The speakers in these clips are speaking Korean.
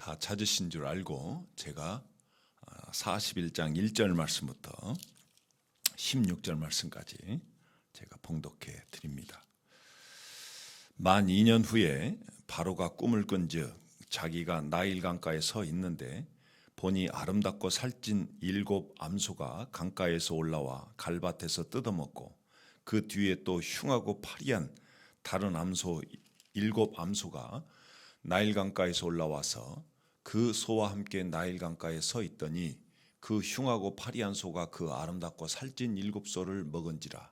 다 찾으신 줄 알고 제가 41장 1절 말씀부터 16절 말씀까지 제가 봉독해 드립니다. 만 2년 후에 바로가 꿈을 꾼즉 자기가 나일 강가에 서 있는데 보니 아름답고 살찐 7 암소가 강가에서 올라와 갈밭에서 뜯어먹고 그 뒤에 또 흉하고 파리한 다른 암소 7 암소가 나일 강가에서 올라와서 그 소와 함께 나일 강가에 서 있더니 그 흉하고 파리한 소가 그 아름답고 살찐 7 소를 먹은지라.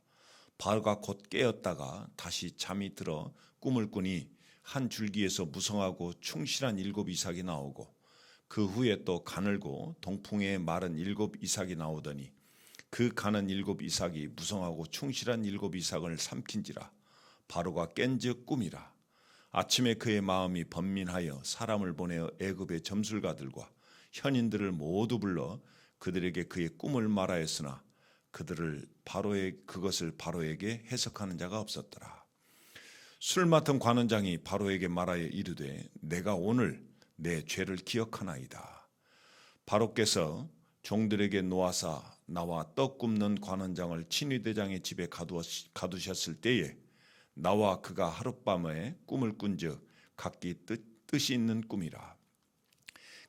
바로가 곧 깨었다가 다시 잠이 들어 꿈을 꾸니 한 줄기에서 무성하고 충실한 7 이삭이 나오고 그 후에 또 가늘고 동풍에 마른 7 이삭이 나오더니 그 가는 7 이삭이 무성하고 충실한 7 이삭을 삼킨지라. 바로가 깬즉 꿈이라. 아침에 그의 마음이 번민하여 사람을 보내어 애굽의 점술가들과 현인들을 모두 불러 그들에게 그의 꿈을 말하였으나 그것을 바로에게 해석하는 자가 없었더라. 술 맡은 관원장이 바로에게 말하여 이르되 내가 오늘 내 죄를 기억하나이다. 바로께서 종들에게 놓아사 나와 떡 굽는 관원장을 친위대장의 집에 가두셨을 때에 나와 그가 하룻밤에 꿈을 꾼즉 각기 뜻이 있는 꿈이라.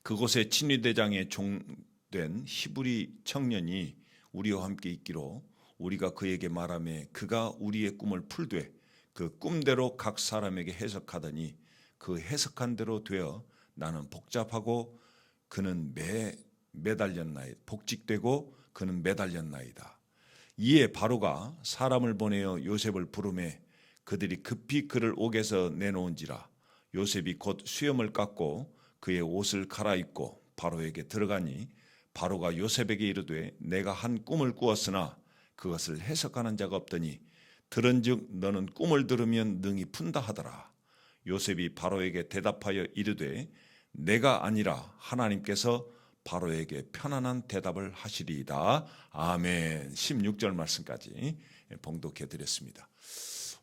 그곳에 친위대장의 종된 히브리 청년이 우리와 함께 있기로 우리가 그에게 말하매 그가 우리의 꿈을 풀되 그 꿈대로 각 사람에게 해석하더니 그 해석한 대로 되어 나는 복잡하고 그는 복직되고 그는 매달렸나이다. 이에 바로가 사람을 보내어 요셉을 부르매 그들이 급히 그를 옥에서 내놓은지라. 요셉이 곧 수염을 깎고 그의 옷을 갈아입고 바로에게 들어가니 바로가 요셉에게 이르되 내가 한 꿈을 꾸었으나 그것을 해석하는 자가 없더니 들은즉 너는 꿈을 들으면 능히 푼다 하더라. 요셉이 바로에게 대답하여 이르되 내가 아니라 하나님께서 바로에게 편안한 대답을 하시리이다. 아멘. 16절 말씀까지 봉독해 드렸습니다.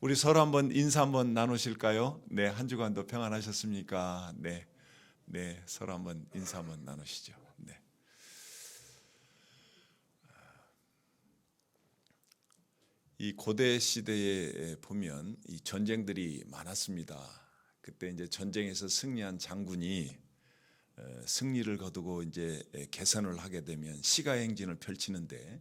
우리 서로 한번 인사 한번 나누실까요? 네, 한 주간도 평안하셨습니까? 네, 서로 한번 인사 한번 나누시죠. 네. 이 고대 시대에 보면 이 전쟁들이 많았습니다. 그때 이제 전쟁에서 승리한 장군이 승리를 거두고 이제 개선을 하게 되면 시가행진을 펼치는데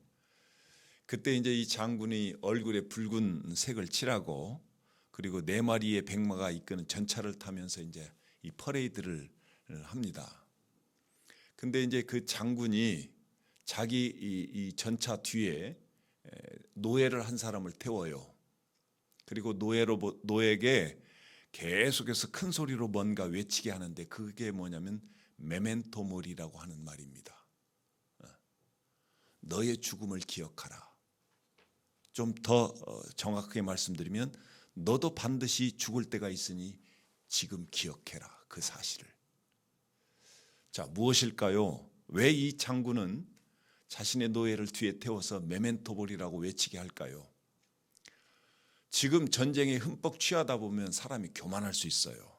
그때 이제 이 장군이 얼굴에 붉은 색을 칠하고 그리고 4마리의 백마가 이끄는 전차를 타면서 이제 이 퍼레이드를 합니다. 근데 이제 그 장군이 자기 이 전차 뒤에 노예를 한 사람을 태워요. 그리고 노예에게 계속해서 큰 소리로 뭔가 외치게 하는데 그게 뭐냐면 메멘토 모리라고 하는 말입니다. 너의 죽음을 기억하라. 좀 더 정확하게 말씀드리면 너도 반드시 죽을 때가 있으니 지금 기억해라. 그 사실을. 자, 무엇일까요? 왜 이 장군은 자신의 노예를 뒤에 태워서 메멘토 모리라고 외치게 할까요? 지금 전쟁에 흠뻑 취하다 보면 사람이 교만할 수 있어요.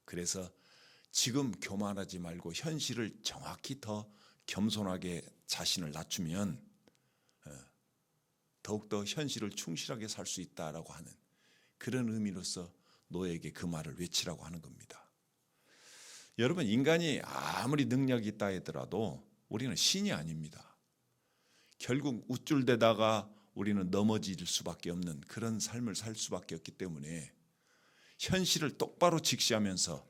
그래서 지금 교만하지 말고 현실을 정확히 더 겸손하게 자신을 낮추면 더욱더 현실을 충실하게 살 수 있다라고 하는 그런 의미로서 노예에게 그 말을 외치라고 하는 겁니다. 여러분, 인간이 아무리 능력이 있다 하더라도 우리는 신이 아닙니다. 결국 우쭐대다가 우리는 넘어질 수밖에 없는 그런 삶을 살 수밖에 없기 때문에 현실을 똑바로 직시하면서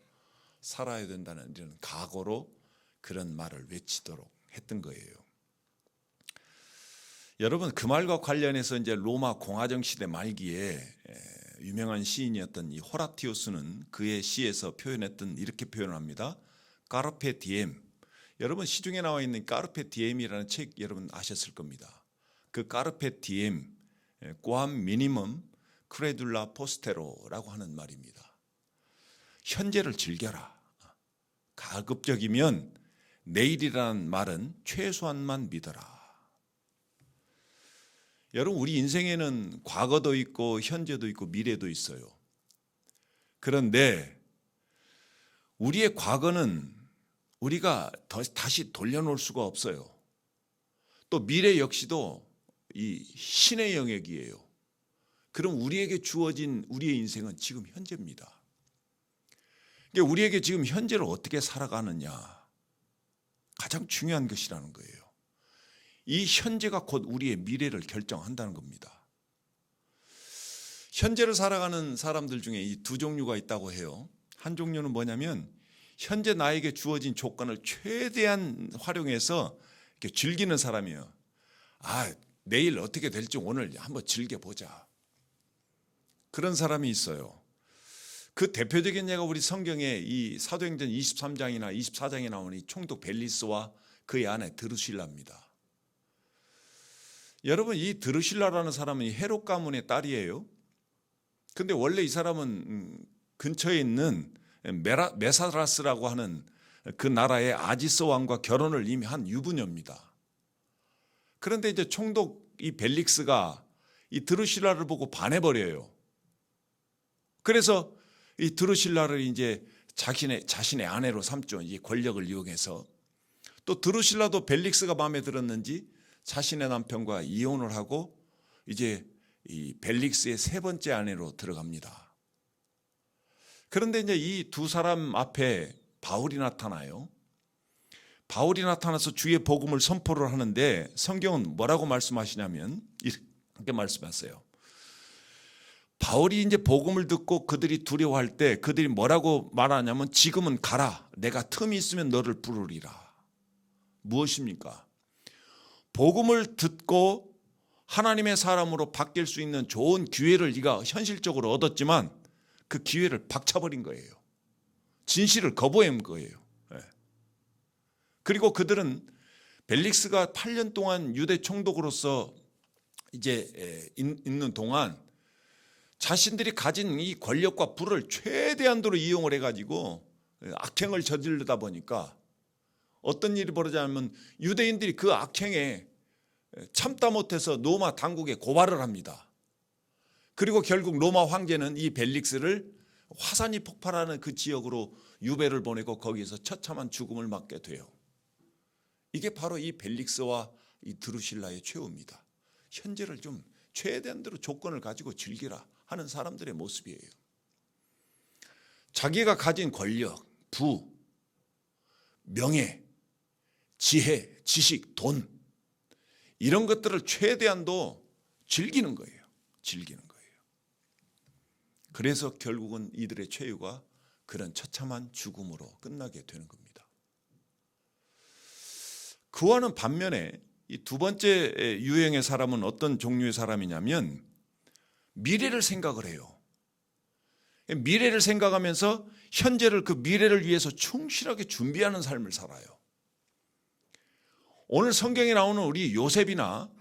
살아야 된다는 이런 각오로 그런 말을 외치도록 했던 거예요. 여러분, 그 말과 관련해서 이제 로마 공화정 시대 말기에 유명한 시인이었던 이 호라티우스는 그의 시에서 표현했던 이렇게 표현을 합니다. 까르페 디엠. 여러분, 시중에 나와 있는 까르페 디엠이라는 책 여러분 아셨을 겁니다. 그 까르페 디엠, 꽌 미니멈 크레둘라 포스테로라고 하는 말입니다. 현재를 즐겨라. 가급적이면 내일이라는 말은 최소한만 믿어라. 여러분, 우리 인생에는 과거도 있고 현재도 있고 미래도 있어요. 그런데 우리의 과거는 우리가 다시 돌려놓을 수가 없어요. 또 미래 역시도 이 신의 영역이에요. 그럼 우리에게 주어진 우리의 인생은 지금 현재입니다. 그러니까 우리에게 지금 현재를 어떻게 살아가느냐, 가장 중요한 것이라는 거예요. 이 현재가 곧 우리의 미래를 결정한다는 겁니다. 현재를 살아가는 사람들 중에 이 두 종류가 있다고 해요. 한 종류는 뭐냐면 현재 나에게 주어진 조건을 최대한 활용해서 이렇게 즐기는 사람이에요. 내일 어떻게 될지 오늘 한번 즐겨보자. 그런 사람이 있어요. 그 대표적인 예가 우리 성경에 이 사도행전 23장이나 24장에 나오는 이 총독 벨리스와 그의 아내 드루실라입니다. 여러분, 이 드루실라라는 사람은 헤롯 가문의 딸이에요. 근데 원래 이 사람은 근처에 있는 메사라스라고 하는 그 나라의 아지스 왕과 결혼을 이미 한 유부녀입니다. 그런데 이제 총독 이 벨릭스가 이 드루실라를 보고 반해버려요. 그래서 이 드루실라를 이제 자신의 아내로 삼죠. 이 권력을 이용해서. 또 드루실라도 벨릭스가 마음에 들었는지 자신의 남편과 이혼을 하고 이제 이 벨릭스의 세 번째 아내로 들어갑니다. 그런데 이제 이 두 사람 앞에 바울이 나타나요. 바울이 나타나서 주의 복음을 선포를 하는데 성경은 뭐라고 말씀하시냐면 이렇게 말씀하세요. 바울이 이제 복음을 듣고 그들이 두려워할 때 그들이 뭐라고 말하냐면 지금은 가라. 내가 틈이 있으면 너를 부르리라. 무엇입니까? 복음을 듣고 하나님의 사람으로 바뀔 수 있는 좋은 기회를 네가 현실적으로 얻었지만 그 기회를 박차버린 거예요. 진실을 거부한 거예요. 그리고 그들은 벨릭스가 8년 동안 유대 총독으로서 이제 있는 동안 자신들이 가진 이 권력과 부를 최대한도로 이용을 해가지고 악행을 저지르다 보니까 어떤 일이 벌어지냐면 유대인들이 그 악행에 참다 못해서 로마 당국에 고발을 합니다. 그리고 결국 로마 황제는 이 벨릭스를 화산이 폭발하는 그 지역으로 유배를 보내고 거기에서 처참한 죽음을 맞게 돼요. 이게 바로 이 벨릭스와 이 드루실라의 최후입니다. 현재를 좀 최대한대로 조건을 가지고 즐기라 하는 사람들의 모습이에요. 자기가 가진 권력, 부, 명예, 지혜, 지식, 돈 이런 것들을 최대한도 즐기는 거예요. 즐기는 거예요. 그래서 결국은 이들의 최후가 그런 처참한 죽음으로 끝나게 되는 겁니다. 그와는 반면에 이 두 번째 유형의 사람은 어떤 종류의 사람이냐면 미래를 생각을 해요. 미래를 생각하면서 현재를 그 미래를 위해서 충실하게 준비하는 삶을 살아요. 오늘 성경에 나오는 우리 요셉이나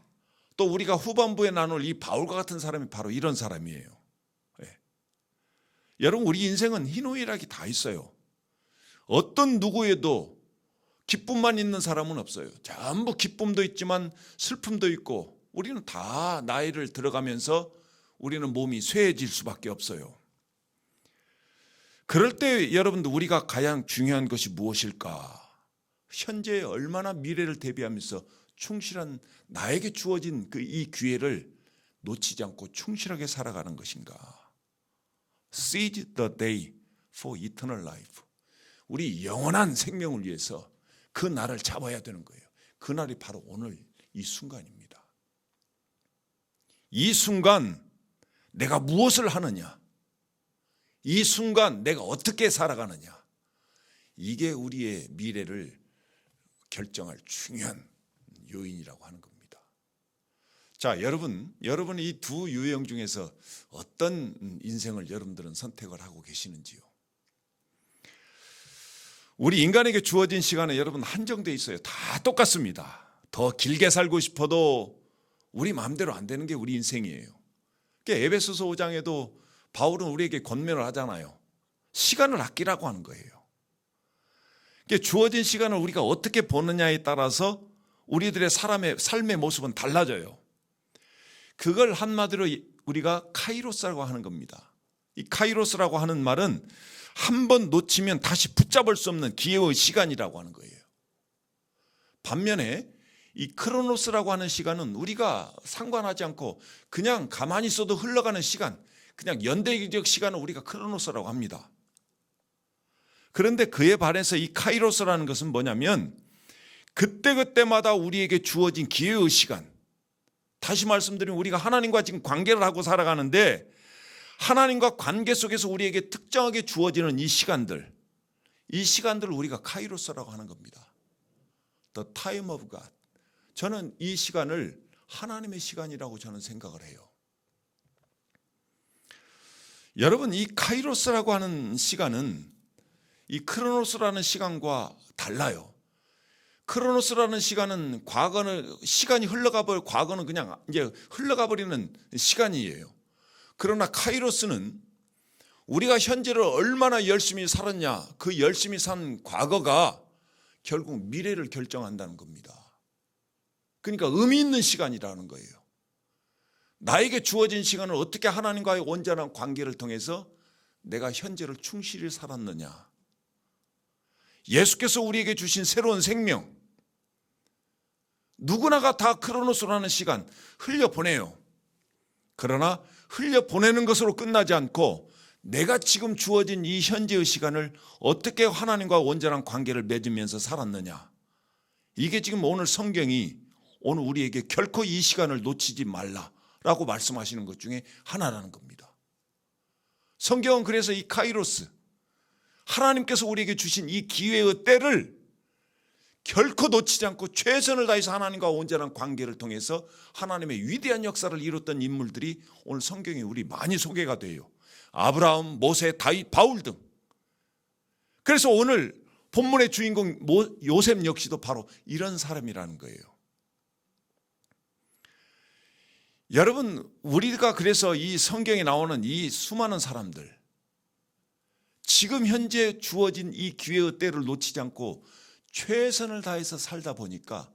또 우리가 후반부에 나눌 이 바울과 같은 사람이 바로 이런 사람이에요. 여러분, 우리 인생은 희노애락이 다 있어요. 어떤 누구에도 기쁨만 있는 사람은 없어요. 전부 기쁨도 있지만 슬픔도 있고 우리는 다 나이를 들어가면서 우리는 몸이 쇠해질 수밖에 없어요. 그럴 때 여러분들 우리가 가장 중요한 것이 무엇일까? 현재에 얼마나 미래를 대비하면서 충실한 나에게 주어진 이 기회를 놓치지 않고 충실하게 살아가는 것인가? Seize the day for eternal life. 우리 영원한 생명을 위해서 그 날을 잡아야 되는 거예요. 그 날이 바로 오늘 이 순간입니다. 이 순간 내가 무엇을 하느냐? 이 순간 내가 어떻게 살아가느냐? 이게 우리의 미래를 결정할 중요한 요인이라고 하는 겁니다. 자, 여러분 이 두 유형 중에서 어떤 인생을 여러분들은 선택을 하고 계시는지요? 우리 인간에게 주어진 시간은 여러분 한정되어 있어요. 다 똑같습니다. 더 길게 살고 싶어도 우리 마음대로 안 되는 게 우리 인생이에요. 그러니까 에베소서 5장에도 바울은 우리에게 권면을 하잖아요. 시간을 아끼라고 하는 거예요. 그러니까 주어진 시간을 우리가 어떻게 보느냐에 따라서 우리들의 삶의 모습은 달라져요. 그걸 한마디로 우리가 카이로스라고 하는 겁니다. 이 카이로스라고 하는 말은 한 번 놓치면 다시 붙잡을 수 없는 기회의 시간이라고 하는 거예요. 반면에 이 크로노스라고 하는 시간은 우리가 상관하지 않고 그냥 가만히 있어도 흘러가는 시간, 그냥 연대기적 시간을 우리가 크로노스라고 합니다. 그런데 그에 반해서 이 카이로스라는 것은 뭐냐면 그때그때마다 우리에게 주어진 기회의 시간. 다시 말씀드리면 우리가 하나님과 지금 관계를 하고 살아가는데 하나님과 관계 속에서 우리에게 특정하게 주어지는 이 시간들을 우리가 카이로스라고 하는 겁니다. The time of God. 저는 이 시간을 하나님의 시간이라고 저는 생각을 해요. 여러분, 이 카이로스라고 하는 시간은 이 크로노스라는 시간과 달라요. 크로노스라는 시간은 시간이 과거는 그냥 이제 흘러가 버리는 시간이에요. 그러나 카이로스는 우리가 현재를 얼마나 열심히 살았냐, 그 열심히 산 과거가 결국 미래를 결정한다는 겁니다. 그러니까 의미 있는 시간이라는 거예요. 나에게 주어진 시간을 어떻게 하나님과의 온전한 관계를 통해서 내가 현재를 충실히 살았느냐. 예수께서 우리에게 주신 새로운 생명, 누구나가 다 크로노스라는 시간 흘려보내요. 그러나 흘려보내는 것으로 끝나지 않고 내가 지금 주어진 이 현재의 시간을 어떻게 하나님과 온전한 관계를 맺으면서 살았느냐. 이게 지금 오늘 성경이 오늘 우리에게 결코 이 시간을 놓치지 말라라고 말씀하시는 것 중에 하나라는 겁니다. 성경은 그래서 이 카이로스, 하나님께서 우리에게 주신 이 기회의 때를 결코 놓치지 않고 최선을 다해서 하나님과 온전한 관계를 통해서 하나님의 위대한 역사를 이뤘던 인물들이 오늘 성경에 우리 많이 소개가 돼요. 아브라함, 모세, 다윗, 바울 등. 그래서 오늘 본문의 주인공 요셉 역시도 바로 이런 사람이라는 거예요. 여러분, 우리가 그래서 이 성경에 나오는 이 수많은 사람들, 지금 현재 주어진 이 기회의 때를 놓치지 않고 최선을 다해서 살다 보니까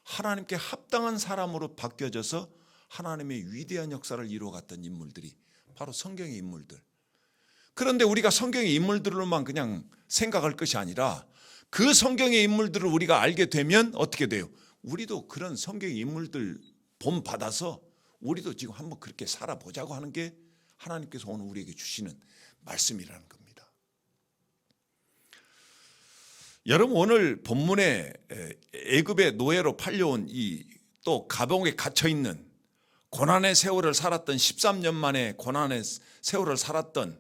하나님께 합당한 사람으로 바뀌어져서 하나님의 위대한 역사를 이루어갔던 인물들이 바로 성경의 인물들. 그런데 우리가 성경의 인물들로만 그냥 생각할 것이 아니라 그 성경의 인물들을 우리가 알게 되면 어떻게 돼요? 우리도 그런 성경의 인물들 본받아서 우리도 지금 한번 그렇게 살아보자고 하는 게 하나님께서 오늘 우리에게 주시는 말씀이라는 겁니다. 여러분, 오늘 본문에 애굽의 노예로 팔려온 이 또 감옥에 갇혀 있는 고난의 세월을 살았던 13년 만에 고난의 세월을 살았던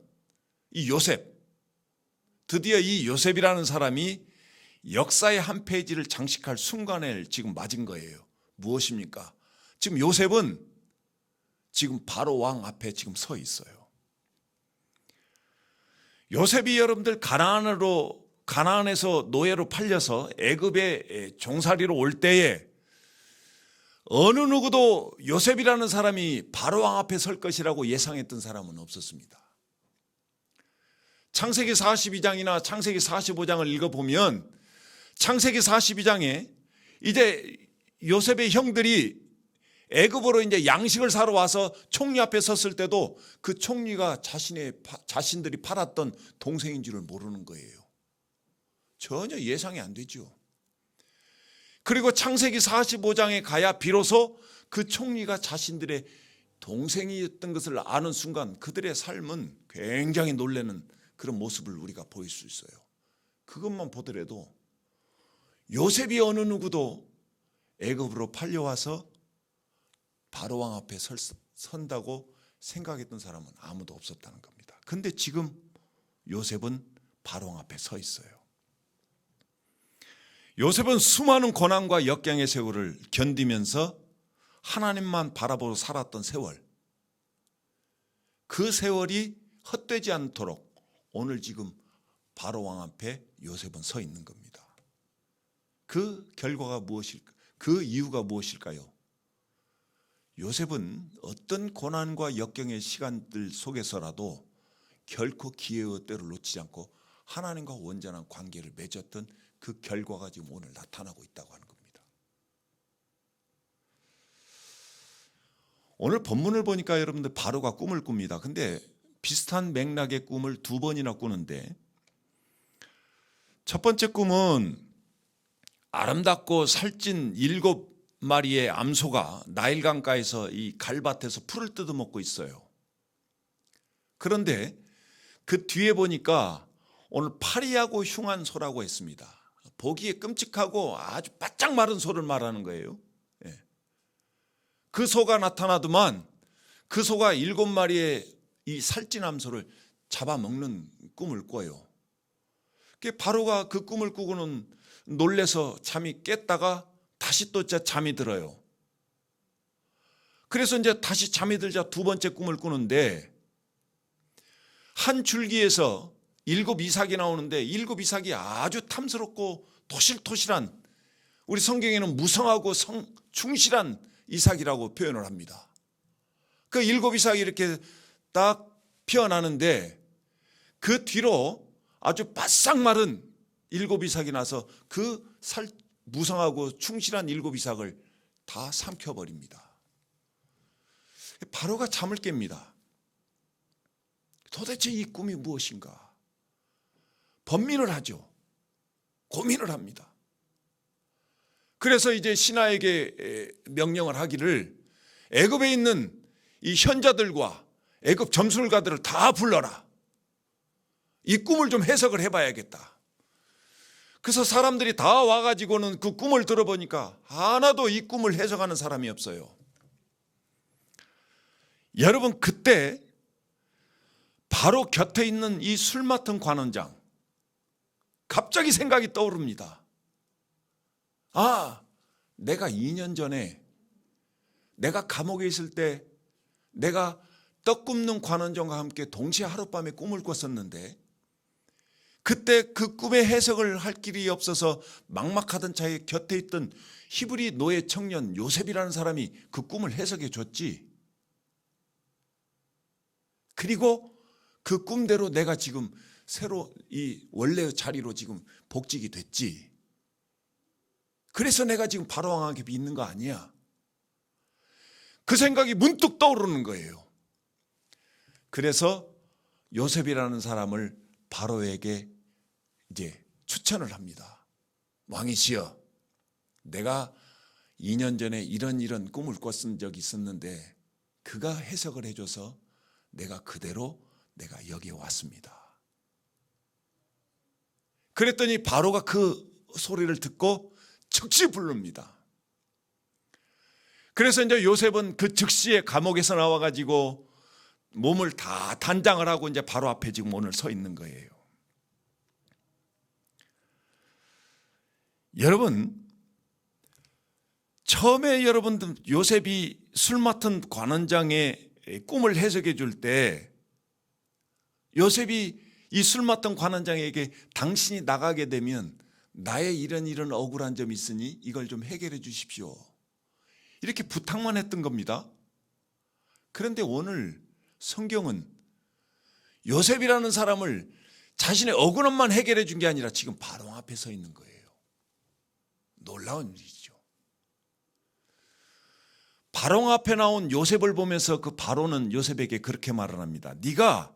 이 요셉, 드디어 이 요셉이라는 사람이 역사의 한 페이지를 장식할 순간을 지금 맞은 거예요. 무엇입니까? 지금 요셉은 지금 바로 왕 앞에 지금 서 있어요. 요셉이 여러분들 가나안에서 노예로 팔려서 애굽의 종살이로 올 때에 어느 누구도 요셉이라는 사람이 바로 왕 앞에 설 것이라고 예상했던 사람은 없었습니다. 창세기 42장이나 창세기 45장을 읽어보면 창세기 42장에 이제 요셉의 형들이 애굽으로 이제 양식을 사러 와서 총리 앞에 섰을 때도 그 총리가 자신들이 팔았던 동생인 줄을 모르는 거예요. 전혀 예상이 안 되죠. 그리고 창세기 45장에 가야 비로소 그 총리가 자신들의 동생이었던 것을 아는 순간 그들의 삶은 굉장히 놀라는 그런 모습을 우리가 보일 수 있어요. 그것만 보더라도 요셉이 어느 누구도 애굽으로 팔려와서 바로 왕 앞에 선다고 생각했던 사람은 아무도 없었다는 겁니다. 그런데 지금 요셉은 바로 왕 앞에 서 있어요. 요셉은 수많은 고난과 역경의 세월을 견디면서 하나님만 바라보고 살았던 세월, 그 세월이 헛되지 않도록 오늘 지금 바로 왕 앞에 요셉은 서 있는 겁니다. 그 결과가 무엇일까? 그 이유가 무엇일까요? 요셉은 어떤 고난과 역경의 시간들 속에서라도 결코 기회의 때를 놓치지 않고 하나님과 온전한 관계를 맺었던 그 결과가 지금 오늘 나타나고 있다고 하는 겁니다. 오늘 본문을 보니까 여러분들 바로가 꿈을 꿉니다. 근데 비슷한 맥락의 꿈을 두 번이나 꾸는데, 첫 번째 꿈은 아름답고 살찐 7마리의 암소가 나일강가에서 이 갈밭에서 풀을 뜯어먹고 있어요. 그런데 그 뒤에 보니까 오늘 파리하고 흉한 소라고 했습니다. 보기에 끔찍하고 아주 바짝 마른 소를 말하는 거예요. 그 소가 나타나더만 그 소가 7마리의 이 살찐 암소를 잡아먹는 꿈을 꿔요. 바로가 그 꿈을 꾸고는 놀래서 잠이 깼다가 다시 또 잠이 들어요. 그래서 이제 다시 잠이 들자 두 번째 꿈을 꾸는데, 한 줄기에서 7 이삭이 나오는데 7 이삭이 아주 탐스럽고 토실토실한, 우리 성경에는 무성하고 충실한 이삭이라고 표현을 합니다. 그 7 이삭이 이렇게 딱 피어나는데 그 뒤로 아주 바싹 마른 7 이삭이 나서 그 무성하고 충실한 7 이삭을 다 삼켜버립니다. 바로가 잠을 깹니다. 도대체 이 꿈이 무엇인가? 번민을 하죠. 고민을 합니다. 그래서 이제 신하에게 명령을 하기를, 애굽에 있는 이 현자들과 애굽 점술가들을 다 불러라. 이 꿈을 좀 해석을 해봐야겠다. 그래서 사람들이 다 와가지고는 그 꿈을 들어보니까 하나도 이 꿈을 해석하는 사람이 없어요. 여러분, 그때 바로 곁에 있는 이 술 맡은 관원장, 갑자기 생각이 떠오릅니다. 아, 내가 2년 전에 내가 감옥에 있을 때 내가 떡 굽는 관원장과 함께 동시에 하룻밤에 꿈을 꿨었는데, 그때 그 꿈의 해석을 할 길이 없어서 막막하던 차에 곁에 있던 히브리 노예 청년 요셉이라는 사람이 그 꿈을 해석해 줬지. 그리고 그 꿈대로 내가 지금 새로 이 원래의 자리로 지금 복직이 됐지. 그래서 내가 지금 바로왕 앞에 있는 거 아니야. 그 생각이 문득 떠오르는 거예요. 그래서 요셉이라는 사람을 바로에게 이제 추천을 합니다. 왕이시여, 내가 2년 전에 이런 꿈을 꿨은 적이 있었는데 그가 해석을 해줘서 내가 그대로 내가 여기에 왔습니다. 그랬더니 바로가 그 소리를 듣고 즉시 부릅니다. 그래서 이제 요셉은 그 즉시에 감옥에서 나와가지고 몸을 다 단장을 하고 이제 바로 앞에 지금 오늘 서 있는 거예요. 여러분, 처음에 여러분들 요셉이 술 맡은 관원장의 꿈을 해석해 줄 때 요셉이 이 술 맡은 관원장에게 당신이 나가게 되면 나의 이런 억울한 점이 있으니 이걸 좀 해결해 주십시오, 이렇게 부탁만 했던 겁니다. 그런데 오늘 성경은 요셉이라는 사람을 자신의 억울함만 해결해 준 게 아니라 지금 바로 앞에 서 있는 거예요. 놀라운 일이죠. 바로 앞에 나온 요셉을 보면서 그 바로는 요셉에게 그렇게 말을 합니다. 네가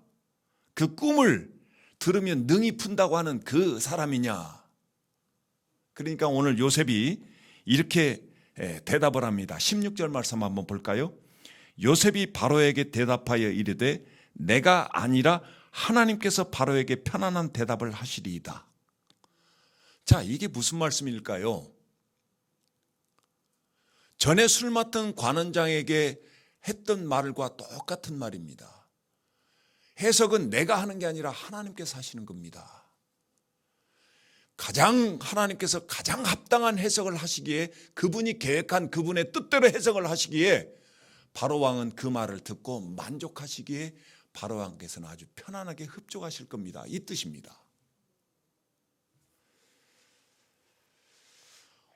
그 꿈을 들으면 능히 푼다고 하는 그 사람이냐. 그러니까 오늘 요셉이 이렇게 대답을 합니다. 16절 말씀 한번 볼까요? 요셉이 바로에게 대답하여 이르되 내가 아니라 하나님께서 바로에게 편안한 대답을 하시리이다. 자, 이게 무슨 말씀일까요? 전에 술 맡은 관원장에게 했던 말과 똑같은 말입니다. 해석은 내가 하는 게 아니라 하나님께서 하시는 겁니다. 하나님께서 가장 합당한 해석을 하시기에, 그분이 계획한 그분의 뜻대로 해석을 하시기에 바로왕은 그 말을 듣고 만족하시기에 바로왕께서는 아주 편안하게 흡족하실 겁니다. 이 뜻입니다.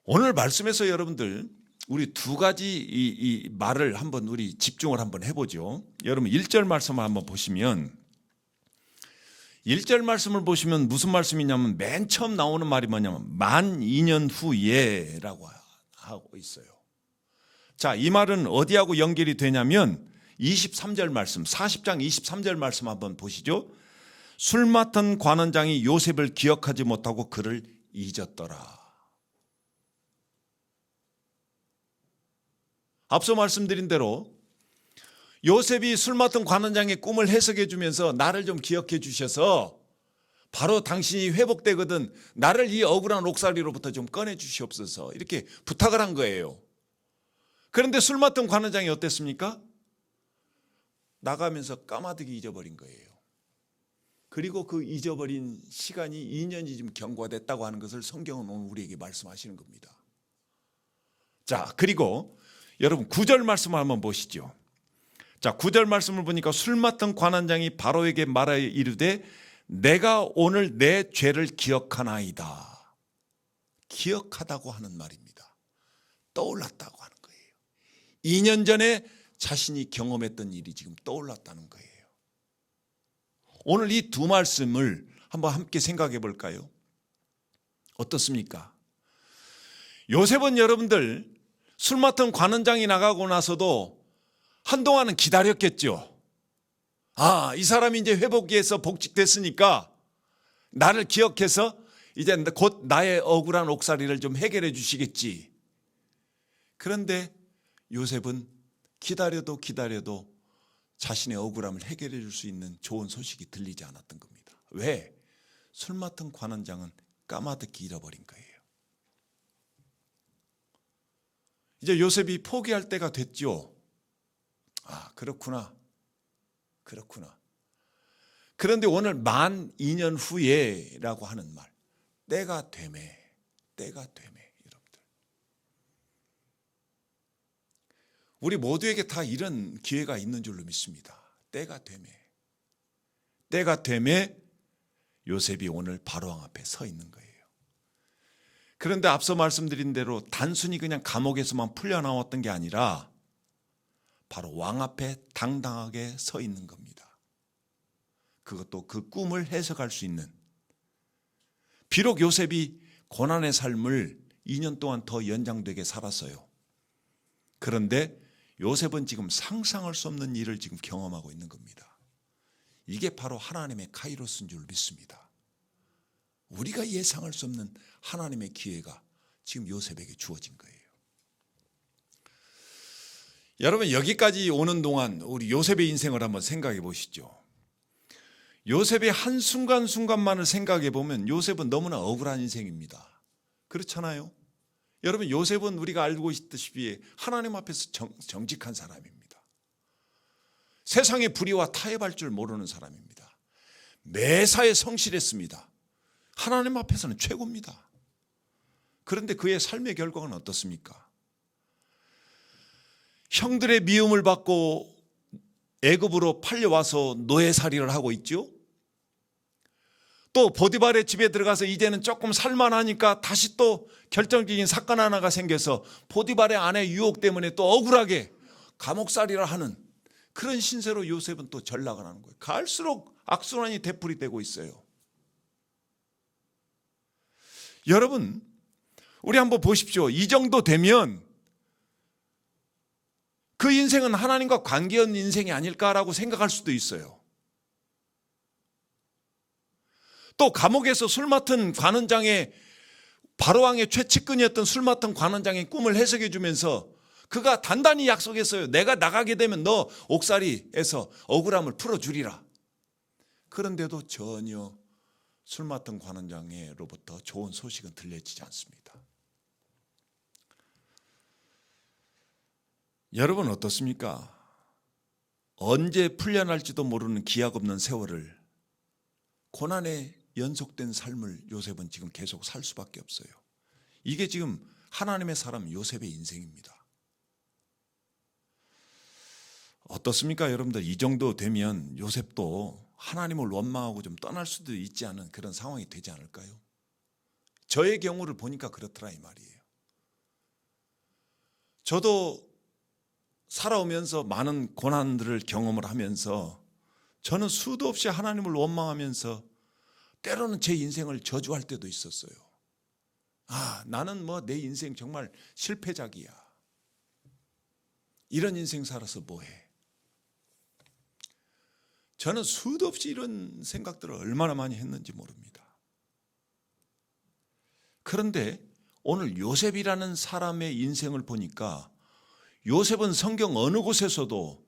오늘 말씀에서 여러분들 우리 두 가지 이 말을 한번 우리 집중을 한번 해보죠. 여러분 1절 말씀을 한번 보시면, 1절 말씀을 보시면 무슨 말씀이냐면 맨 처음 나오는 말이 뭐냐면 만 2년 후에라고 하고 있어요. 자, 이 말은 어디하고 연결이 되냐면 23절 말씀, 40장 23절 말씀 한번 보시죠. 술 맡은 관원장이 요셉을 기억하지 못하고 그를 잊었더라. 앞서 말씀드린 대로 요셉이 술 맡은 관원장의 꿈을 해석해 주면서 나를 좀 기억해 주셔서 바로 당신이 회복되거든 나를 이 억울한 옥살이로부터 좀 꺼내 주시옵소서 이렇게 부탁을 한 거예요. 그런데 술 맡은 관원장이 어땠습니까? 나가면서 까마득히 잊어버린 거예요. 그리고 그 잊어버린 시간이 2년이 좀 경과됐다고 하는 것을 성경은 오늘 우리에게 말씀하시는 겁니다. 자, 그리고 여러분 9절 말씀을 한번 보시죠. 자, 9절 말씀을 보니까 술 맡은 관원장이 바로에게 말하여 이르되 내가 오늘 내 죄를 기억하나이다. 기억하다고 하는 말입니다. 떠올랐다고 하는 거예요. 2년 전에 자신이 경험했던 일이 지금 떠올랐다는 거예요. 오늘 이 두 말씀을 한번 함께 생각해 볼까요? 어떻습니까? 요셉은 여러분들 술 맡은 관원장이 나가고 나서도 한동안은 기다렸겠죠. 아, 이 사람이 이제 회복기에서 복직됐으니까 나를 기억해서 이제 곧 나의 억울한 옥살이를 좀 해결해 주시겠지. 그런데 요셉은 기다려도 자신의 억울함을 해결해 줄 수 있는 좋은 소식이 들리지 않았던 겁니다. 왜? 술 맡은 관원장은 까마득히 잃어버린 거예요. 이제 요셉이 포기할 때가 됐죠. 아, 그렇구나. 그런데 오늘 만 2년 후에라고 하는 말, 때가 되매. 여러분들, 우리 모두에게 다 이런 기회가 있는 줄로 믿습니다. 때가 되매 요셉이 오늘 바로왕 앞에 서 있는 거예요. 그런데 앞서 말씀드린 대로 단순히 그냥 감옥에서만 풀려나왔던 게 아니라 바로 왕 앞에 당당하게 서 있는 겁니다. 그것도 그 꿈을 해석할 수 있는, 비록 요셉이 고난의 삶을 2년 동안 더 연장되게 살았어요. 그런데 요셉은 지금 상상할 수 없는 일을 지금 경험하고 있는 겁니다. 이게 바로 하나님의 카이로스인 줄 믿습니다. 우리가 예상할 수 없는 하나님의 기회가 지금 요셉에게 주어진 거예요. 여러분, 여기까지 오는 동안 우리 요셉의 인생을 한번 생각해 보시죠. 요셉의 한순간순간만을 생각해 보면 요셉은 너무나 억울한 인생입니다. 그렇잖아요? 여러분, 요셉은 우리가 알고 있다시피 하나님 앞에서 정직한 사람입니다. 세상의 불의와 타협할 줄 모르는 사람입니다. 매사에 성실했습니다. 하나님 앞에서는 최고입니다. 그런데 그의 삶의 결과는 어떻습니까? 형들의 미움을 받고 애굽으로 팔려와서 노예살이를 하고 있죠. 또 보디발의 집에 들어가서 이제는 조금 살만하니까 다시 또 결정적인 사건 하나가 생겨서 보디발의 아내 유혹 때문에 또 억울하게 감옥살이를 하는 그런 신세로 요셉은 또 전락을 하는 거예요. 갈수록 악순환이 되풀이되고 있어요. 여러분, 우리 한번 보십시오. 이 정도 되면 그 인생은 하나님과 관계없는 인생이 아닐까라고 생각할 수도 있어요. 또 감옥에서 술 맡은 관원장의, 바로왕의 최측근이었던 술 맡은 관원장의 꿈을 해석해 주면서 그가 단단히 약속했어요. 내가 나가게 되면 너 옥살이에서 억울함을 풀어주리라. 그런데도 전혀 술 맡은 관원장으로부터 좋은 소식은 들려지지 않습니다. 여러분 어떻습니까? 언제 풀려날지도 모르는 기약 없는 세월을, 고난의 연속된 삶을 요셉은 지금 계속 살 수밖에 없어요. 이게 지금 하나님의 사람 요셉의 인생입니다. 어떻습니까? 여러분들, 이 정도 되면 요셉도 하나님을 원망하고 좀 떠날 수도 있지 않은 그런 상황이 되지 않을까요? 저의 경우를 보니까 그렇더라 이 말이에요. 저도 살아오면서 많은 고난들을 경험을 하면서 저는 수도 없이 하나님을 원망하면서 때로는 제 인생을 저주할 때도 있었어요. 아, 나는 뭐 내 인생 정말 실패작이야. 이런 인생 살아서 뭐해? 저는 수도 없이 이런 생각들을 얼마나 많이 했는지 모릅니다. 그런데 오늘 요셉이라는 사람의 인생을 보니까 요셉은 성경 어느 곳에서도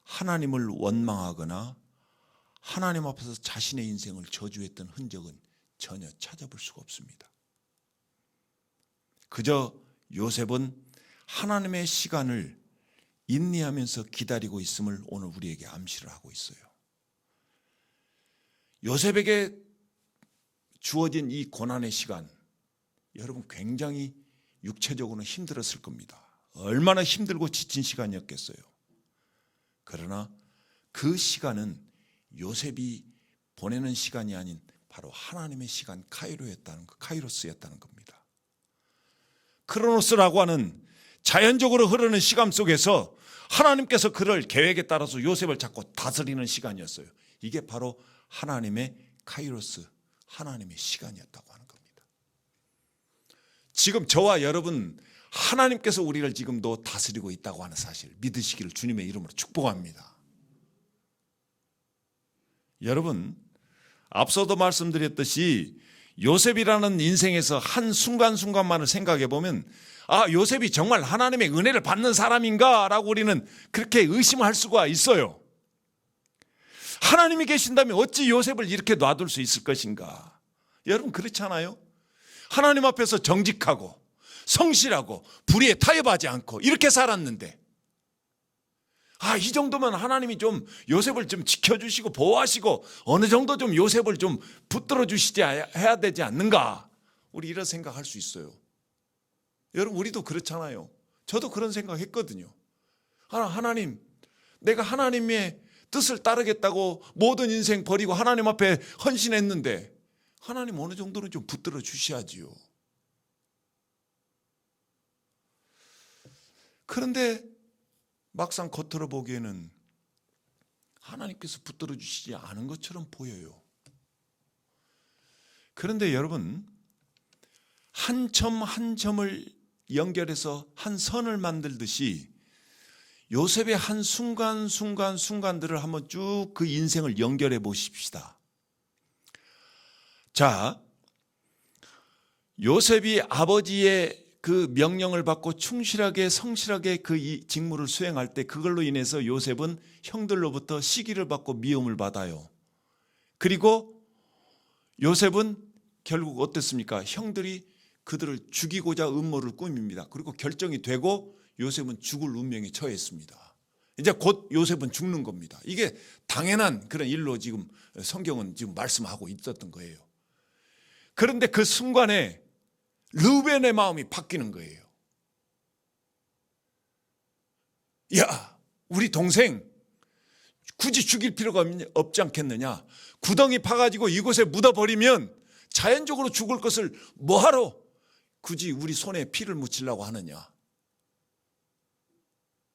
하나님을 원망하거나 하나님 앞에서 자신의 인생을 저주했던 흔적은 전혀 찾아볼 수가 없습니다. 그저 요셉은 하나님의 시간을 인내하면서 기다리고 있음을 오늘 우리에게 암시를 하고 있어요. 요셉에게 주어진 이 고난의 시간, 여러분 굉장히 육체적으로는 힘들었을 겁니다. 얼마나 힘들고 지친 시간이었겠어요. 그러나 그 시간은 요셉이 보내는 시간이 아닌 바로 하나님의 시간 카이로스였다는 겁니다. 크로노스라고 하는 자연적으로 흐르는 시간 속에서 하나님께서 그를 계획에 따라서 요셉을 잡고 다스리는 시간이었어요. 이게 바로 하나님의 카이로스, 하나님의 시간이었다고 하는 겁니다. 지금 저와 여러분, 하나님께서 우리를 지금도 다스리고 있다고 하는 사실 믿으시기를 주님의 이름으로 축복합니다. 여러분, 앞서도 말씀드렸듯이 요셉이라는 인생에서 한 순간순간만을 생각해 보면 요셉이 정말 하나님의 은혜를 받는 사람인가 라고 우리는 그렇게 의심할 수가 있어요. 하나님이 계신다면 어찌 요셉을 이렇게 놔둘 수 있을 것인가? 여러분 그렇잖아요. 하나님 앞에서 정직하고 성실하고 불의에 타협하지 않고 이렇게 살았는데 이 정도면 하나님이 좀 요셉을 좀 지켜주시고 보호하시고 어느 정도 좀 요셉을 좀 붙들어 주시지 해야 되지 않는가? 우리 이런 생각할 수 있어요. 여러분 우리도 그렇잖아요. 저도 그런 생각했거든요. 하나님, 내가 하나님의 뜻을 따르겠다고 모든 인생 버리고 하나님 앞에 헌신했는데 하나님 어느 정도는 좀 붙들어 주셔야지요. 그런데 막상 겉으로 보기에는 하나님께서 붙들어 주시지 않은 것처럼 보여요. 그런데 여러분, 한 점 한 점을 연결해서 한 선을 만들듯이 요셉의 한 순간들을 한번 쭉 그 인생을 연결해 보십시다. 자, 요셉이 아버지의 그 명령을 받고 충실하게 성실하게 그 직무를 수행할 때 그걸로 인해서 요셉은 형들로부터 시기를 받고 미움을 받아요. 그리고 요셉은 결국 어땠습니까? 형들이 그들을 죽이고자 음모를 꾸밉니다. 그리고 결정이 되고 요셉은 죽을 운명에 처했습니다. 이제 곧 요셉은 죽는 겁니다. 이게 당연한 그런 일로 지금 성경은 지금 말씀하고 있었던 거예요. 그런데 그 순간에 르우벤의 마음이 바뀌는 거예요. 야, 우리 동생 굳이 죽일 필요가 없지 않겠느냐? 구덩이 파가지고 이곳에 묻어버리면 자연적으로 죽을 것을 뭐하러 굳이 우리 손에 피를 묻히려고 하느냐?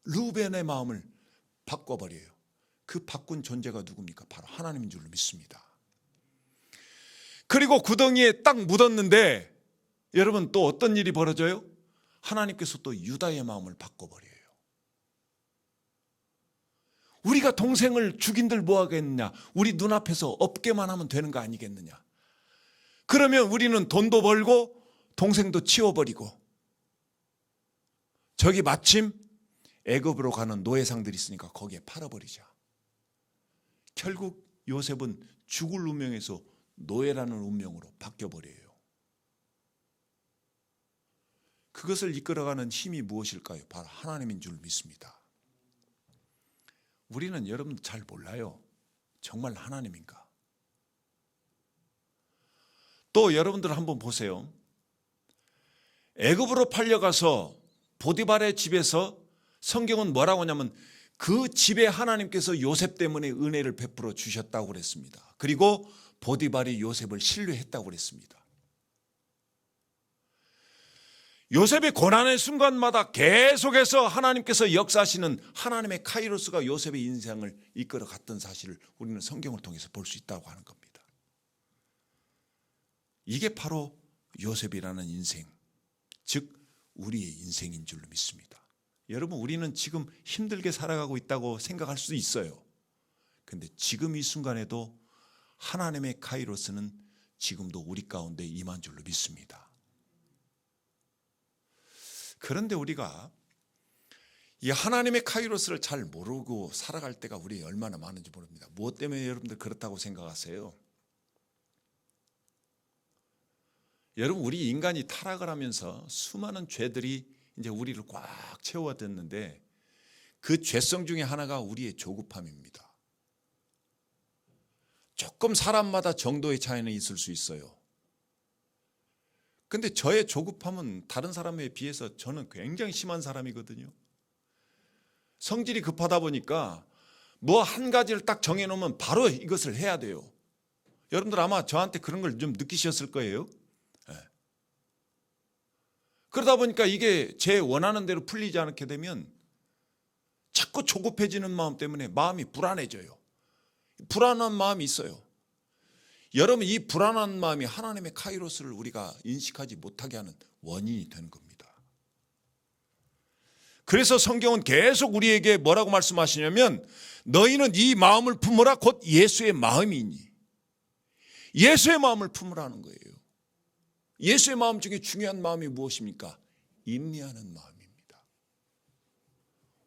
르우벤의 마음을 바꿔버려요. 그 바꾼 존재가 누굽니까? 바로 하나님인 줄로 믿습니다. 그리고 구덩이에 딱 묻었는데 여러분 또 어떤 일이 벌어져요? 하나님께서 또 유다의 마음을 바꿔버려요. 우리가 동생을 죽인들 뭐 하겠느냐? 우리 눈앞에서 없게만 하면 되는 거 아니겠느냐? 그러면 우리는 돈도 벌고 동생도 치워버리고 저기 마침 애굽으로 가는 노예상들이 있으니까 거기에 팔아버리자. 결국 요셉은 죽을 운명에서 노예라는 운명으로 바뀌어버려요. 그것을 이끌어가는 힘이 무엇일까요? 바로 하나님인 줄 믿습니다. 우리는 여러분 잘 몰라요. 정말 하나님인가? 또 여러분들 한번 보세요. 애굽으로 팔려가서 보디발의 집에서 성경은 뭐라고 하냐면 그 집에 하나님께서 요셉 때문에 은혜를 베풀어 주셨다고 그랬습니다. 그리고 보디발이 요셉을 신뢰했다고 그랬습니다. 요셉의 고난의 순간마다 계속해서 하나님께서 역사하시는 하나님의 카이로스가 요셉의 인생을 이끌어 갔던 사실을 우리는 성경을 통해서 볼 수 있다고 하는 겁니다. 이게 바로 요셉이라는 인생, 즉 우리의 인생인 줄로 믿습니다. 여러분 우리는 지금 힘들게 살아가고 있다고 생각할 수 있어요. 근데 지금 이 순간에도 하나님의 카이로스는 지금도 우리 가운데 임한 줄로 믿습니다. 그런데 우리가 이 하나님의 카이로스를 잘 모르고 살아갈 때가 우리 얼마나 많은지 모릅니다. 무엇 때문에 여러분들 그렇다고 생각하세요? 여러분, 우리 인간이 타락을 하면서 수많은 죄들이 이제 우리를 꽉 채워댔는데 그 죄성 중에 하나가 우리의 조급함입니다. 조금 사람마다 정도의 차이는 있을 수 있어요. 근데 저의 조급함은 다른 사람에 비해서 저는 굉장히 심한 사람이거든요. 성질이 급하다 보니까 뭐 한 가지를 딱 정해놓으면 바로 이것을 해야 돼요. 여러분들 아마 저한테 그런 걸 좀 느끼셨을 거예요. 네. 그러다 보니까 이게 제 원하는 대로 풀리지 않게 되면 자꾸 조급해지는 마음 때문에 마음이 불안해져요. 불안한 마음이 있어요. 여러분, 이 불안한 마음이 하나님의 카이로스를 우리가 인식하지 못하게 하는 원인이 되는 겁니다. 그래서 성경은 계속 우리에게 뭐라고 말씀하시냐면 너희는 이 마음을 품으라 곧 예수의 마음이니, 예수의 마음을 품으라는 거예요. 예수의 마음 중에 중요한 마음이 무엇입니까? 인내하는 마음입니다.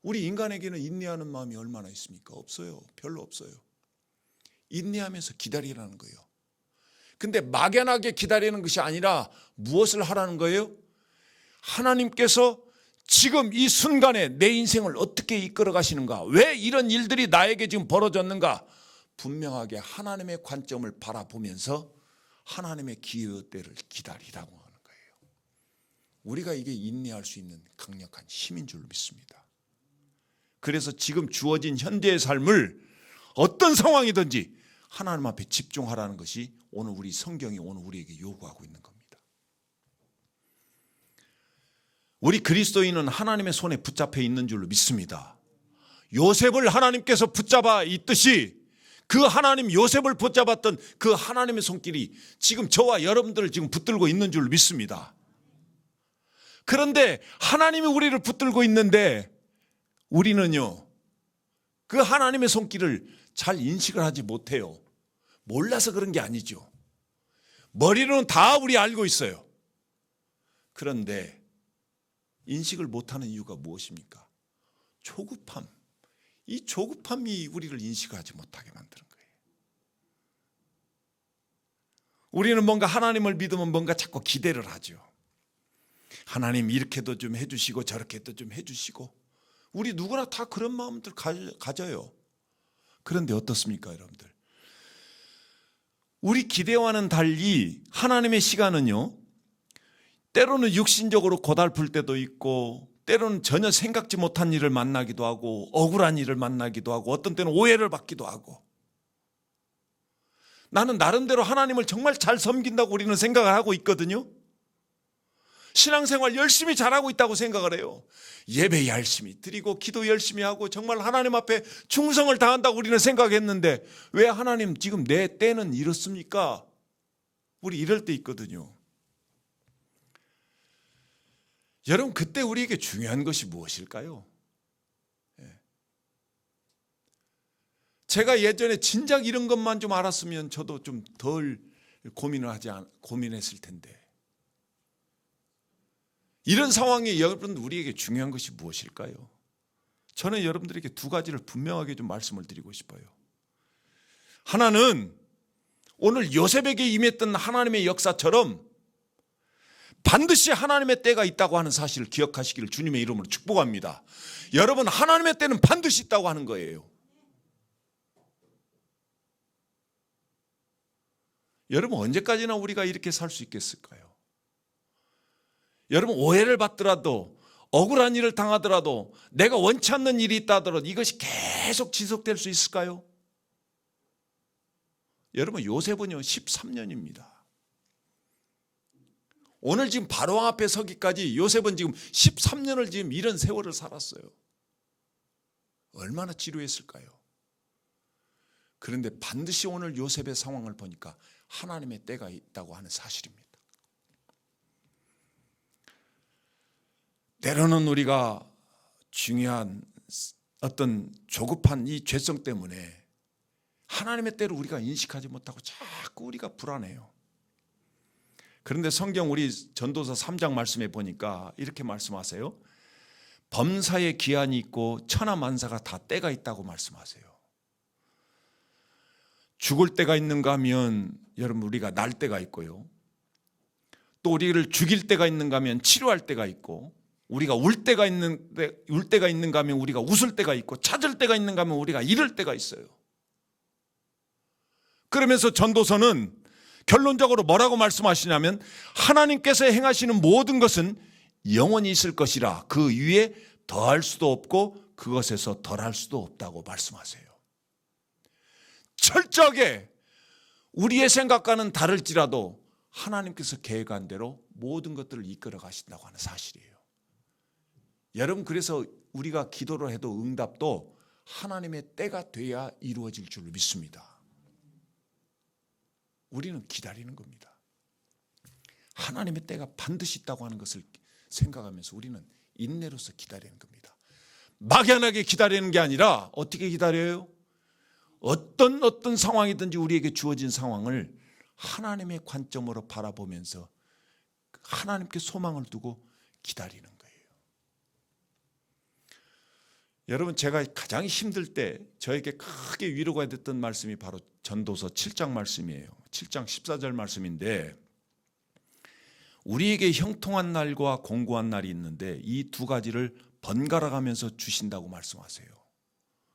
우리 인간에게는 인내하는 마음이 얼마나 있습니까? 없어요. 별로 없어요. 인내하면서 기다리라는 거예요. 근데 막연하게 기다리는 것이 아니라 무엇을 하라는 거예요? 하나님께서 지금 이 순간에 내 인생을 어떻게 이끌어 가시는가? 왜 이런 일들이 나에게 지금 벌어졌는가? 분명하게 하나님의 관점을 바라보면서 하나님의 기회 때를 기다리라고 하는 거예요. 우리가 이게 인내할 수 있는 강력한 힘인 줄 믿습니다. 그래서 지금 주어진 현재의 삶을 어떤 상황이든지 하나님 앞에 집중하라는 것이 오늘 우리 성경이 오늘 우리에게 요구하고 있는 겁니다. 우리 그리스도인은 하나님의 손에 붙잡혀 있는 줄로 믿습니다. 요셉을 하나님께서 붙잡아 있듯이 그 하나님 요셉을 붙잡았던 그 하나님의 손길이 지금 저와 여러분들을 지금 붙들고 있는 줄로 믿습니다. 그런데 하나님이 우리를 붙들고 있는데 우리는요, 그 하나님의 손길을 잘 인식을 하지 못해요. 몰라서 그런 게 아니죠. 머리로는 다 우리 알고 있어요. 그런데 인식을 못하는 이유가 무엇입니까? 조급함. 이 조급함이 우리를 인식하지 못하게 만드는 거예요. 우리는 뭔가 하나님을 믿으면 뭔가 자꾸 기대를 하죠. 하나님 이렇게도 좀 해주시고 저렇게도 좀 해주시고, 우리 누구나 다 그런 마음들 가져요. 그런데 어떻습니까, 여러분들? 우리 기대와는 달리 하나님의 시간은요, 때로는 육신적으로 고달플 때도 있고, 때로는 전혀 생각지 못한 일을 만나기도 하고, 억울한 일을 만나기도 하고, 어떤 때는 오해를 받기도 하고, 나는 나름대로 하나님을 정말 잘 섬긴다고 우리는 생각을 하고 있거든요. 신앙생활 열심히 잘하고 있다고 생각을 해요. 예배 열심히 드리고 기도 열심히 하고 정말 하나님 앞에 충성을 다한다고 우리는 생각했는데 왜 하나님 지금 내 때는 이렇습니까? 우리 이럴 때 있거든요. 여러분, 그때 우리에게 중요한 것이 무엇일까요? 제가 예전에 진작 이런 것만 좀 알았으면 저도 좀 덜 고민했을 텐데, 이런 상황에 여러분 우리에게 중요한 것이 무엇일까요? 저는 여러분들에게 두 가지를 분명하게 좀 말씀을 드리고 싶어요. 하나는 오늘 요셉에게 임했던 하나님의 역사처럼 반드시 하나님의 때가 있다고 하는 사실을 기억하시기를 주님의 이름으로 축복합니다. 여러분, 하나님의 때는 반드시 있다고 하는 거예요. 여러분, 언제까지나 우리가 이렇게 살 수 있겠을까요? 여러분, 오해를 받더라도, 억울한 일을 당하더라도, 내가 원치 않는 일이 있다 하더라도 이것이 계속 지속될 수 있을까요? 여러분, 요셉은요 13년입니다. 오늘 지금 바로왕 앞에 서기까지 요셉은 지금 13년을 지금 이런 세월을 살았어요. 얼마나 지루했을까요? 그런데 반드시 오늘 요셉의 상황을 보니까 하나님의 때가 있다고 하는 사실입니다. 때로는 우리가 중요한 어떤 조급한 이 죄성 때문에 하나님의 때를 우리가 인식하지 못하고 자꾸 우리가 불안해요. 그런데 성경 우리 전도서 3장 말씀에 보니까 이렇게 말씀하세요. 범사에 기한이 있고 천하만사가 다 때가 있다고 말씀하세요. 죽을 때가 있는가 하면 여러분 우리가 날 때가 있고요. 또 우리를 죽일 때가 있는가 하면 치료할 때가 있고, 우리가 울 때가 있는가 하면 우리가 웃을 때가 있고, 찾을 때가 있는가 하면 우리가 잃을 때가 있어요. 그러면서 전도서는 결론적으로 뭐라고 말씀하시냐면 하나님께서 행하시는 모든 것은 영원히 있을 것이라 그 위에 더할 수도 없고 그것에서 덜할 수도 없다고 말씀하세요. 철저하게 우리의 생각과는 다를지라도 하나님께서 계획한 대로 모든 것들을 이끌어 가신다고 하는 사실이에요. 여러분, 그래서 우리가 기도를 해도 응답도 하나님의 때가 돼야 이루어질 줄 믿습니다. 우리는 기다리는 겁니다. 하나님의 때가 반드시 있다고 하는 것을 생각하면서 우리는 인내로서 기다리는 겁니다. 막연하게 기다리는 게 아니라 어떻게 기다려요? 어떤 상황이든지 우리에게 주어진 상황을 하나님의 관점으로 바라보면서 하나님께 소망을 두고 기다리는 거예요. 여러분, 제가 가장 힘들 때 저에게 크게 위로가 됐던 말씀이 바로 전도서 7장 말씀이에요. 7장 14절 말씀인데, 우리에게 형통한 날과 공고한 날이 있는데 이 두 가지를 번갈아 가면서 주신다고 말씀하세요.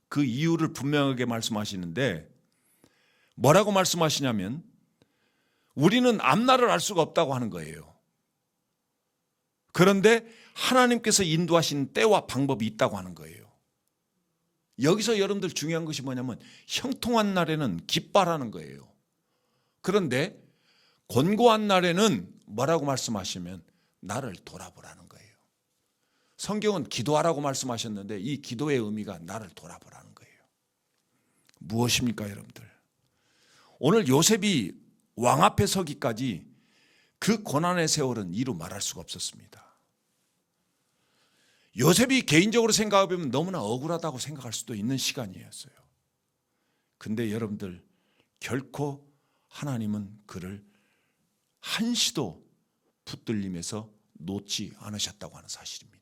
그 이유를 분명하게 말씀하시는데 뭐라고 말씀하시냐면 우리는 앞날을 알 수가 없다고 하는 거예요. 그런데 하나님께서 인도하신 때와 방법이 있다고 하는 거예요. 여기서 여러분들 중요한 것이 뭐냐면 형통한 날에는 기뻐하라는 거예요. 그런데 곤고한 날에는 뭐라고 말씀하시면 나를 돌아보라는 거예요. 성경은 기도하라고 말씀하셨는데 이 기도의 의미가 나를 돌아보라는 거예요. 무엇입니까, 여러분들? 오늘 요셉이 왕 앞에 서기까지 그 고난의 세월은 이루 말할 수가 없었습니다. 요셉이 개인적으로 생각해보면 너무나 억울하다고 생각할 수도 있는 시간이었어요. 근데 여러분들, 결코 하나님은 그를 한시도 붙들림에서 놓지 않으셨다고 하는 사실입니다.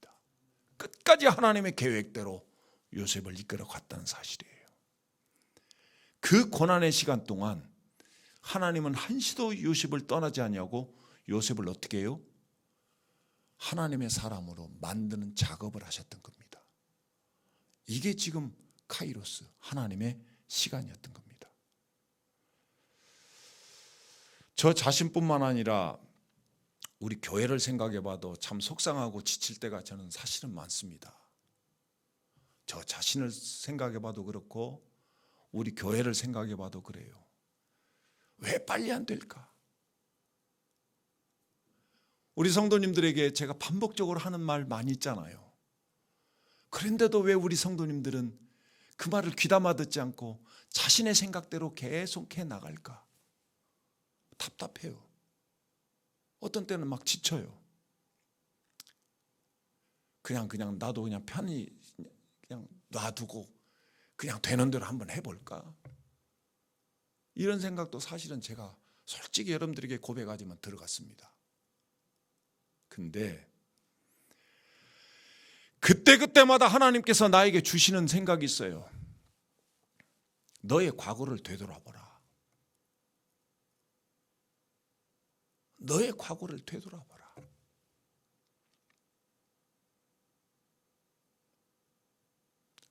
끝까지 하나님의 계획대로 요셉을 이끌어 갔다는 사실이에요. 그 고난의 시간 동안 하나님은 한시도 요셉을 떠나지 아니하고 요셉을 어떻게 해요? 하나님의 사람으로 만드는 작업을 하셨던 겁니다. 이게 지금 카이로스, 하나님의 시간이었던 겁니다. 저 자신뿐만 아니라 우리 교회를 생각해 봐도 참 속상하고 지칠 때가 저는 사실은 많습니다. 저 자신을 생각해 봐도 그렇고 우리 교회를 생각해 봐도 그래요. 왜 빨리 안 될까? 우리 성도님들에게 제가 반복적으로 하는 말 많이 있잖아요. 그런데도 왜 우리 성도님들은 그 말을 귀담아 듣지 않고 자신의 생각대로 계속해 나갈까? 답답해요. 어떤 때는 막 지쳐요. 그냥 나도 그냥 편히 그냥 놔두고 그냥 되는 대로 한번 해볼까? 이런 생각도 사실은 제가 솔직히 여러분들에게 고백하지만 들어갔습니다. 근데 그때마다 하나님께서 나에게 주시는 생각이 있어요. 너의 과거를 되돌아보라. 너의 과거를 되돌아보라.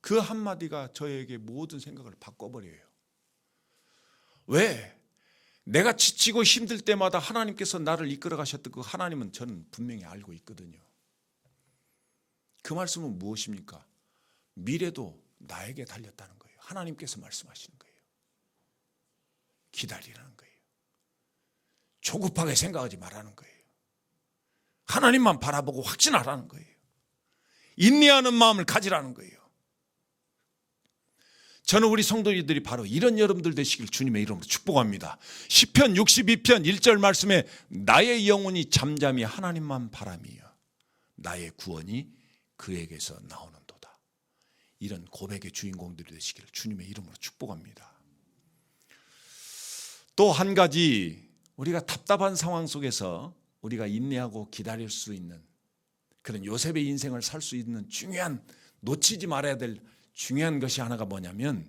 그 한마디가 저에게 모든 생각을 바꿔버려요. 왜? 내가 지치고 힘들 때마다 하나님께서 나를 이끌어 가셨던 그 하나님은 저는 분명히 알고 있거든요. 그 말씀은 무엇입니까? 미래도 나에게 달렸다는 거예요. 하나님께서 말씀하시는 거예요. 기다리라는 거예요. 조급하게 생각하지 말라는 거예요. 하나님만 바라보고 확신하라는 거예요. 인내하는 마음을 가지라는 거예요. 저는 우리 성도님들이 바로 이런 여러분들 되시길 주님의 이름으로 축복합니다. 시편 62편 1절 말씀에 나의 영혼이 잠잠히 하나님만 바라며 나의 구원이 그에게서 나오는도다. 이런 고백의 주인공들이 되시기를 주님의 이름으로 축복합니다. 또 한 가지, 우리가 답답한 상황 속에서 우리가 인내하고 기다릴 수 있는 그런 요셉의 인생을 살 수 있는 중요한, 놓치지 말아야 될 중요한 것이 하나가 뭐냐면,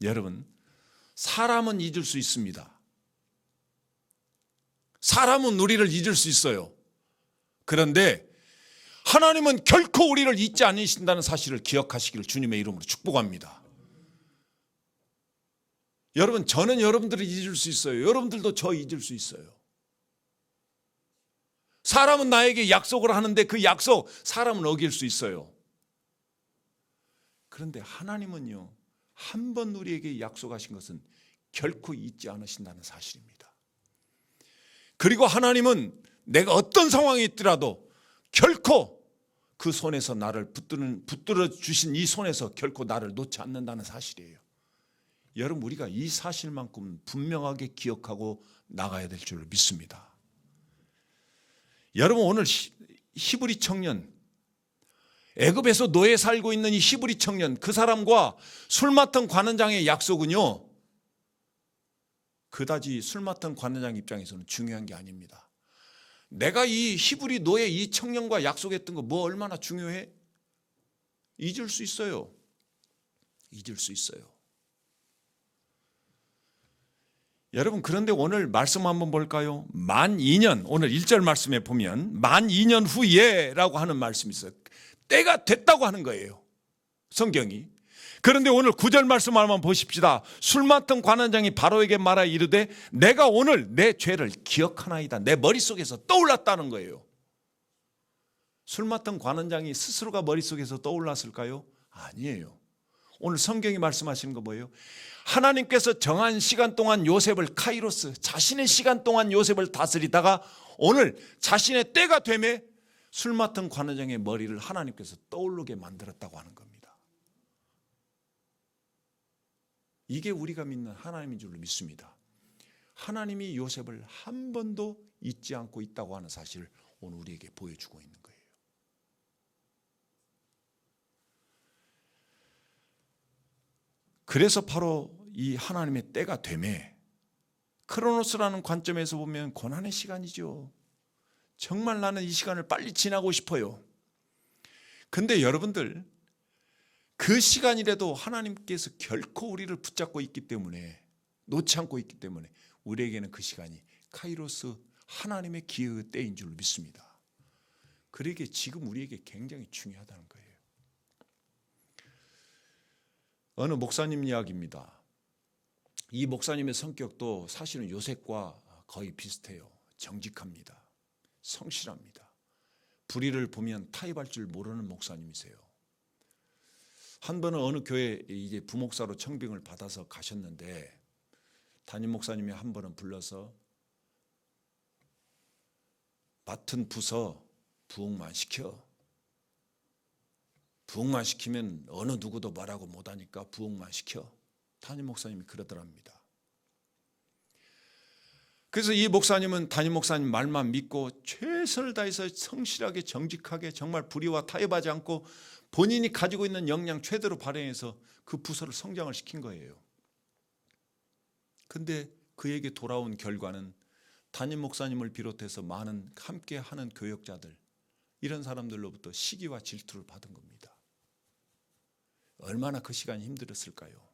여러분, 사람은 잊을 수 있습니다. 사람은 우리를 잊을 수 있어요. 그런데 하나님은 결코 우리를 잊지 않으신다는 사실을 기억하시기를 주님의 이름으로 축복합니다. 여러분, 저는 여러분들을 잊을 수 있어요. 여러분들도 저 잊을 수 있어요. 사람은 나에게 약속을 하는데 그 약속, 사람은 어길 수 있어요. 그런데 하나님은요, 한 번 우리에게 약속하신 것은 결코 잊지 않으신다는 사실입니다. 그리고 하나님은 내가 어떤 상황에 있더라도 결코 그 손에서 나를 붙들어 주신 이 손에서 결코 나를 놓지 않는다는 사실이에요. 여러분, 우리가 이 사실만큼 분명하게 기억하고 나가야 될 줄 믿습니다. 여러분, 오늘 히브리 청년, 애굽에서 노예 살고 있는 이 히브리 청년, 그 사람과 술 맡은 관원장의 약속은요, 그다지 술 맡은 관원장 입장에서는 중요한 게 아닙니다. 내가 이 히브리 노예 이 청년과 약속했던 거 뭐 얼마나 중요해? 잊을 수 있어요. 잊을 수 있어요. 여러분, 그런데 오늘 말씀 한번 볼까요? 만 2년, 오늘 1절 말씀에 보면 만 2년 후에 라고 하는 말씀이 있어요. 때가 됐다고 하는 거예요, 성경이. 그런데 오늘 9절 말씀 한번 보십시다. 술 맡은 관원장이 바로에게 말하 이르되 내가 오늘 내 죄를 기억하나이다. 내 머릿속에서 떠올랐다는 거예요. 술 맡은 관원장이 스스로가 머릿속에서 떠올랐을까요? 아니에요. 오늘 성경이 말씀하시는 거 뭐예요? 하나님께서 정한 시간 동안 요셉을 카이로스, 자신의 시간 동안 요셉을 다스리다가 오늘 자신의 때가 되매 술 맡은 관원장의 머리를 하나님께서 떠오르게 만들었다고 하는 겁니다. 이게 우리가 믿는 하나님인 줄로 믿습니다. 하나님이 요셉을 한 번도 잊지 않고 있다고 하는 사실을 오늘 우리에게 보여주고 있는 거예요. 그래서 바로 이 하나님의 때가 되매, 크로노스라는 관점에서 보면 고난의 시간이죠. 정말 나는 이 시간을 빨리 지나고 싶어요. 근데 여러분들, 그 시간이라도 하나님께서 결코 우리를 붙잡고 있기 때문에, 놓지 않고 있기 때문에 우리에게는 그 시간이 카이로스, 하나님의 기회의 때인 줄 믿습니다. 그러기에 지금 우리에게 굉장히 중요하다는 거예요. 어느 목사님 이야기입니다. 이 목사님의 성격도 사실은 요셉과 거의 비슷해요. 정직합니다. 성실합니다. 불의를 보면 타협할 줄 모르는 목사님이세요. 한 번은 어느 교회 이제 부목사로 청빙을 받아서 가셨는데, 담임 목사님이 한 번은 불러서 맡은 부서 부흥만 시켜. 부흥만 시키면 어느 누구도 말하고 못하니까 부흥만 시켜. 담임 목사님이 그러더랍니다. 그래서 이 목사님은 담임 목사님 말만 믿고 최선을 다해서 성실하게 정직하게 정말 불의와 타협하지 않고 본인이 가지고 있는 역량 최대로 발휘해서 그 부서를 성장을 시킨 거예요. 근데 그에게 돌아온 결과는 담임 목사님을 비롯해서 많은 함께하는 교역자들, 이런 사람들로부터 시기와 질투를 받은 겁니다. 얼마나 그 시간이 힘들었을까요?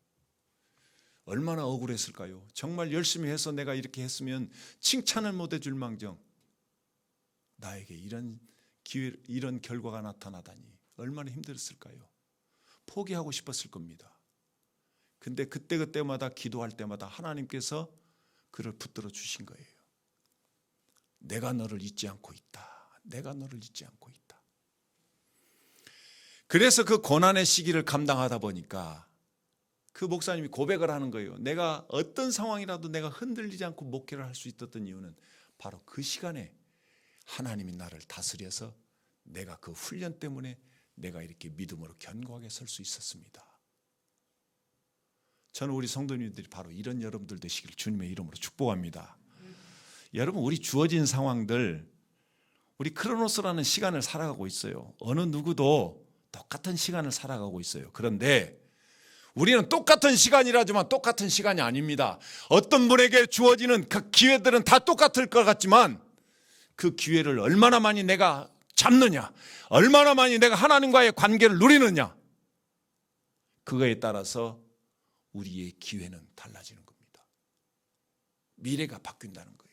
얼마나 억울했을까요? 정말 열심히 해서 내가 이렇게 했으면 칭찬을 못 해줄 망정 나에게 이런 기회, 이런 결과가 나타나다니 얼마나 힘들었을까요? 포기하고 싶었을 겁니다. 근데 그때마다 기도할 때마다 하나님께서 그를 붙들어 주신 거예요. 내가 너를 잊지 않고 있다. 내가 너를 잊지 않고 있다. 그래서 그 고난의 시기를 감당하다 보니까 그 목사님이 고백을 하는 거예요. 내가 어떤 상황이라도 내가 흔들리지 않고 목회를 할 수 있었던 이유는 바로 그 시간에 하나님이 나를 다스려서 내가 그 훈련 때문에 내가 이렇게 믿음으로 견고하게 설 수 있었습니다. 저는 우리 성도님들이 바로 이런 여러분들 되시기를 주님의 이름으로 축복합니다. 여러분, 우리 주어진 상황들, 우리 크로노스라는 시간을 살아가고 있어요. 어느 누구도 똑같은 시간을 살아가고 있어요. 그런데 우리는 똑같은 시간이라지만 똑같은 시간이 아닙니다. 어떤 분에게 주어지는 그 기회들은 다 똑같을 것 같지만 그 기회를 얼마나 많이 내가 잡느냐, 얼마나 많이 내가 하나님과의 관계를 누리느냐, 그거에 따라서 우리의 기회는 달라지는 겁니다. 미래가 바뀐다는 거예요.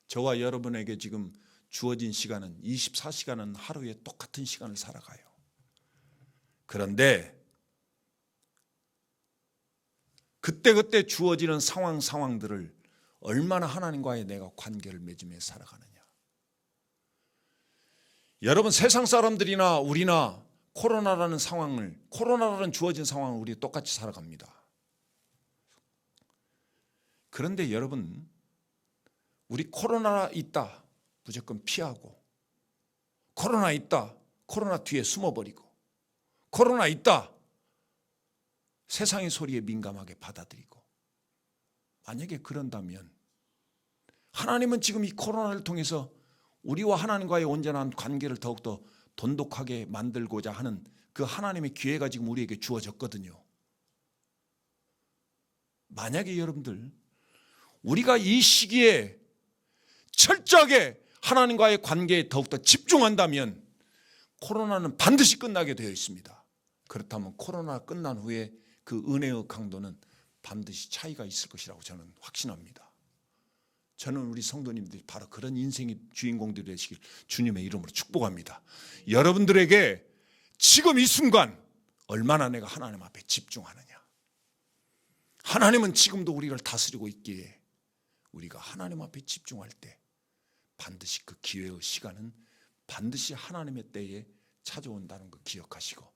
저와 여러분에게 지금 주어진 시간은 24시간은 하루에 똑같은 시간을 살아가요. 그런데 그때그때 주어지는 상황들을 얼마나 하나님과의 내가 관계를 맺으며 살아가느냐. 여러분, 세상 사람들이나 우리나 코로나라는 주어진 상황을 우리 똑같이 살아갑니다. 그런데 여러분, 우리 코로나 있다 무조건 피하고, 코로나 있다 코로나 뒤에 숨어버리고, 코로나 있다 세상의 소리에 민감하게 받아들이고, 만약에 그런다면 하나님은 지금 이 코로나를 통해서 우리와 하나님과의 온전한 관계를 더욱더 돈독하게 만들고자 하는 그 하나님의 기회가 지금 우리에게 주어졌거든요. 만약에 여러분들 우리가 이 시기에 철저하게 하나님과의 관계에 더욱더 집중한다면 코로나는 반드시 끝나게 되어 있습니다. 그렇다면 코로나 끝난 후에 그 은혜의 강도는 반드시 차이가 있을 것이라고 저는 확신합니다. 저는 우리 성도님들이 바로 그런 인생의 주인공들이 되시길 주님의 이름으로 축복합니다. 여러분들에게 지금 이 순간 얼마나 내가 하나님 앞에 집중하느냐. 하나님은 지금도 우리를 다스리고 있기에 우리가 하나님 앞에 집중할 때 반드시 그 기회의 시간은 반드시 하나님의 때에 찾아온다는 거 기억하시고,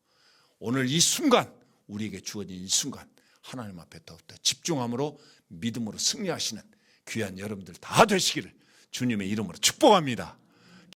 오늘 이 순간, 우리에게 주어진 이 순간 하나님 앞에 더욱더 집중함으로 믿음으로 승리하시는 귀한 여러분들 다 되시기를 주님의 이름으로 축복합니다.